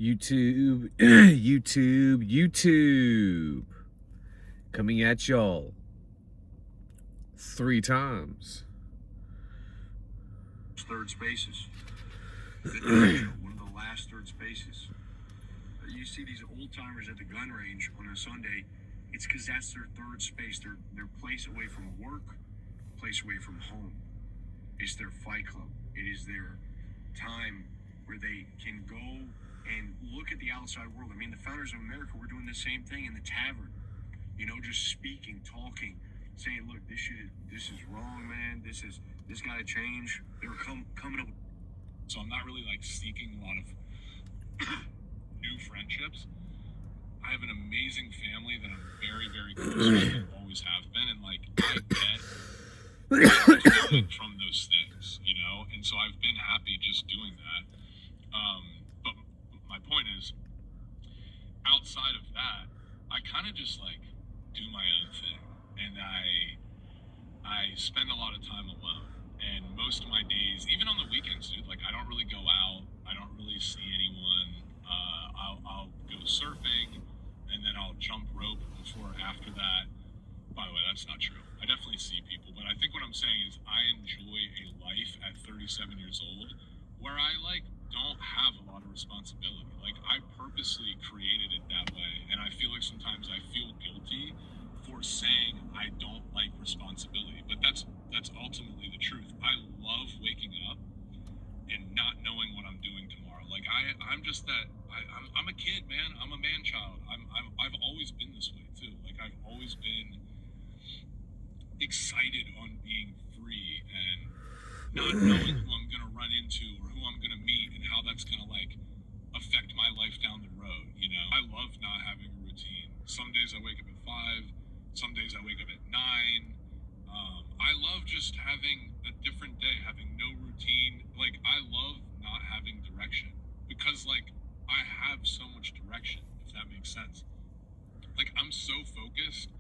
YouTube, YouTube. Coming at y'all 3 times. Third spaces. One of the last third spaces. You see these old timers at the gun range on a Sunday. It's because that's their third space. Their place away from work, place away from home. It's their fight club. It is their time where they can go and look at the outside world. I mean, the founders of America were doing the same thing in the tavern. You know, just speaking, talking, saying, "Look, this is wrong, man. This got to change." They were coming up. So I'm not really like seeking a lot of new friendships. I have an amazing family that I'm very, very close with, always have been, and like I get from those things, you know. And so I've been happy just doing that. But my point is, outside of that, I kind of just like do my own thing, and I spend a lot of time alone. And most of my days, even on the weekends, dude, like I don't really go out. I don't really see anyone. I'll go surfing, and then I'll jump rope before or after that. By the way, that's not true. I definitely see people, but I think what I'm saying is I enjoy a life at 37 years old where I like don't have a lot of responsibility. Like I purposely created it that way, and I feel like sometimes I feel guilty for saying I don't like responsibility, but that's ultimately the truth. I love waking up and not knowing what I'm doing tomorrow. Like I'm just that. I'm a kid, man. I'm a man child. I've always been this way too. Like I've always been excited on being free and not knowing who I'm gonna run into or who I'm gonna meet and how that's gonna like affect my life down the road. You know, I love not having a routine. Some days I wake up at 5. Some days I wake up at 9. I love just having a different day, having no routine. Like I love not having direction because like I have so much direction, if that makes sense. Like I'm so focused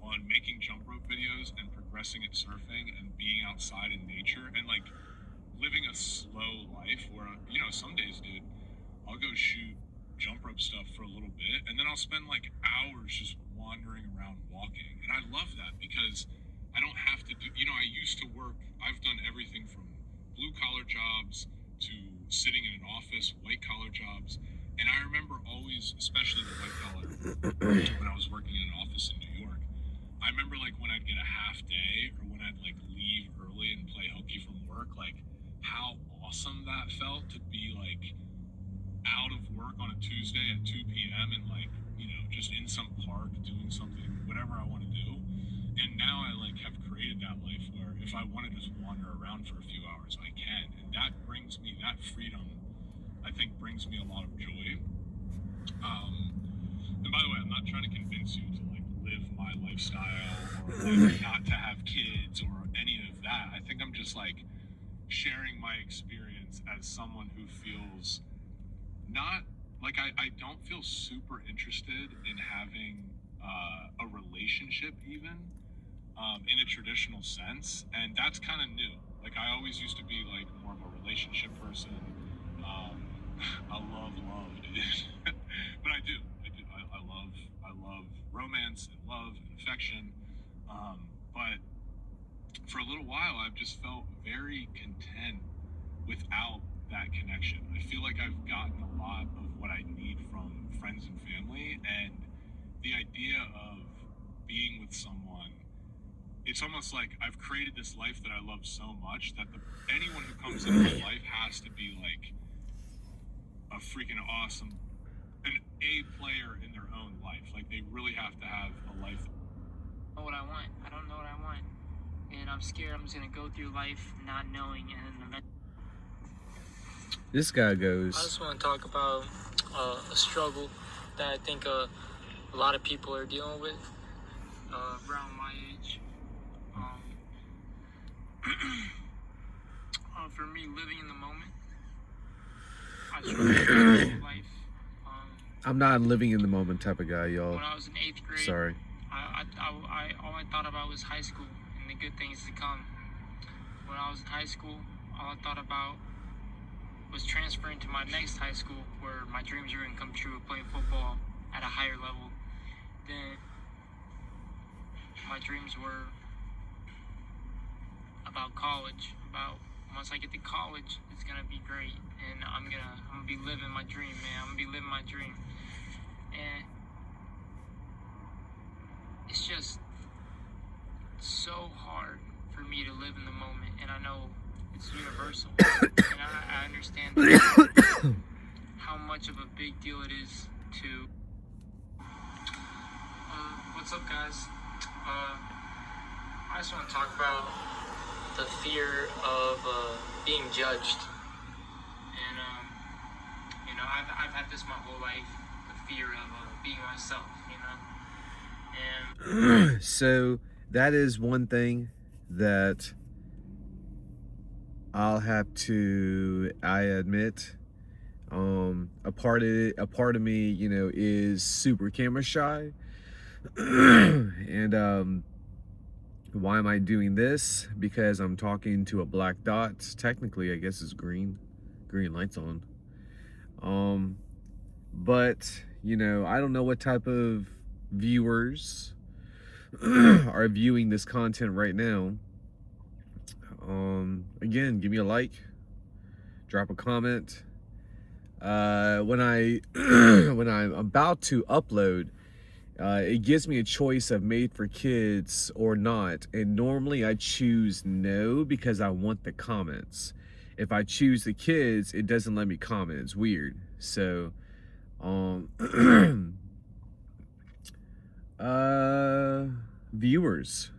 on making jump rope videos and progressing at surfing and being outside in nature and like living a slow life where, you know, some days, dude, I'll go shoot jump rope stuff for a little bit and then I'll spend like hours just wandering around walking. And I love that because I don't have to do, you know, I used to work, I've done everything from blue collar jobs to sitting in an office, white collar jobs. And I remember always, especially the white collar, when I was working in an office in New York, I remember like when I'd get a half day or when I'd like leave early and play hooky from work, like how awesome that felt to be like out of work on a Tuesday at 2 p.m. and like, you know, just in some park doing something, whatever I want to do. And now I like have created that life where if I want to just wander around for a few hours, I can. And that brings me, that freedom, I think brings me a lot of joy. And by the way, I'm not trying to convince you to like live my lifestyle or like not to have kids or any of that. I think I'm just like sharing my experience as someone who feels not like I don't feel super interested in having a relationship even in a traditional sense, and that's kind of new. Like I always used to be like more of a relationship person. I love dude. But I do I love romance and love and affection, but for a little while I've just felt very content without that connection. I feel like I've gotten a lot of what I need from friends and family, and the idea of being with someone, it's almost like I've created this life that I love so much that anyone who comes into my life has to be like a freaking awesome, an A player in their own life. Like they really have to have a life. I don't know what I want. I don't know what I want. And I'm scared I'm just going to go through life not knowing, and then This guy I goes, just want to talk about a struggle that I think a lot of people are dealing with around my age. For me, living in the moment, I struggle with life. I'm not a living in the moment type of guy, y'all. When I was in 8th grade, Sorry. all I thought about was high school and the good things to come. When I was in high school, all I thought about was transferring to my next high school where my dreams were gonna come true of playing football at a higher level, then my dreams were about college. About once I get to college, it's gonna be great, and I'm gonna be living my dream, man. I'm gonna be living my dream, and it's just so hard for me to live in the moment, and I know it's universal, and I understand how much of a big deal it is to. What's up, guys? I just want to talk about the fear of being judged, and you know, I've had this my whole life, the fear of being myself, you know, and So that is one thing that I admit, a part of me, you know, is super camera shy. And why am I doing this? Because I'm talking to a black dot. Technically, I guess it's green lights on. But you know, I don't know what type of viewers are viewing this content right now. Again, give me a like, drop a comment. When I'm about to upload, it gives me a choice of made for kids or not, and normally I choose no because I want the comments. If I choose the kids, it doesn't let me comment. It's weird. So viewers,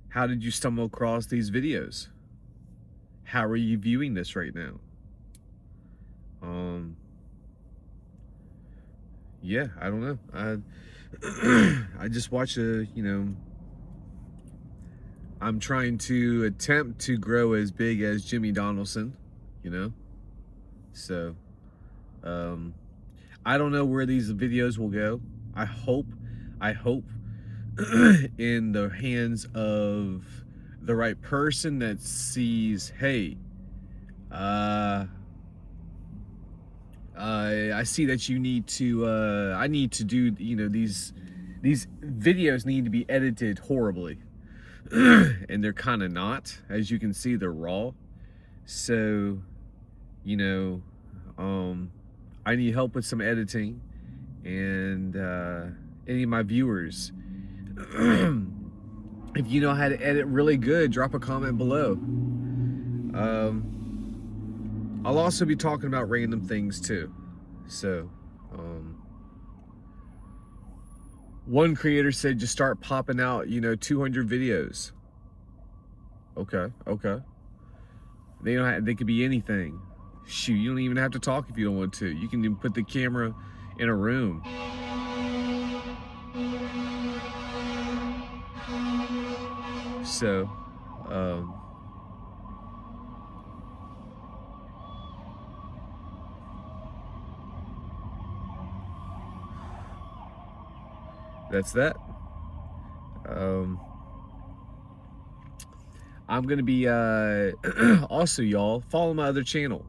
how did you stumble across these videos? How are you viewing this right now? Yeah, I don't know. I just watch I'm trying to attempt to grow as big as Jimmy Donaldson, you know? So, I don't know where these videos will go. I hope in the hands of the right person that sees, hey, I see that you need to, I need to do, you know, these videos need to be edited horribly. And they're kind of not. As you can see, they're raw. So, you know, I need help with some editing. And any of my viewers, if you know how to edit really good, drop a comment below. I'll also be talking about random things too. So, one creator said just start popping out, you know, 200 videos. Okay. They could be anything. Shoot, you don't even have to talk if you don't want to. You can even put the camera in a room. So, that's that. I'm gonna be also, y'all, follow my other channel,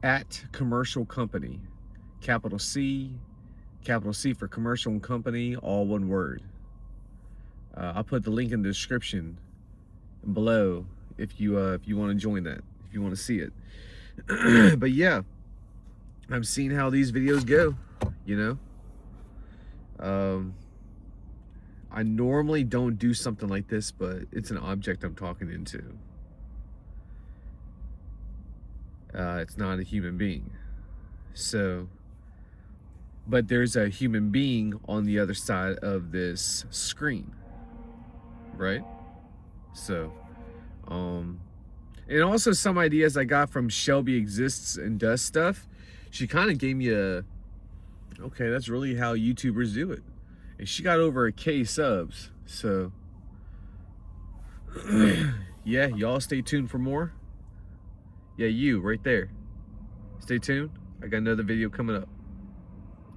at Commercial Company, capital C for Commercial and Company, all one word. I'll put the link in the description below if you want to join that, if you want to see it. But yeah, I'm seeing how these videos go, you know. I normally don't do something like this, but it's an object I'm talking into. It's not a human being. So, but there's a human being on the other side of this screen, right? So, and also some ideas I got from Shelby Exists and Does Stuff. She kind of gave me a, okay, that's really how YouTubers do it. And she got over a K subs. So, yeah, y'all stay tuned for more. Yeah, you right there. Stay tuned. I got another video coming up.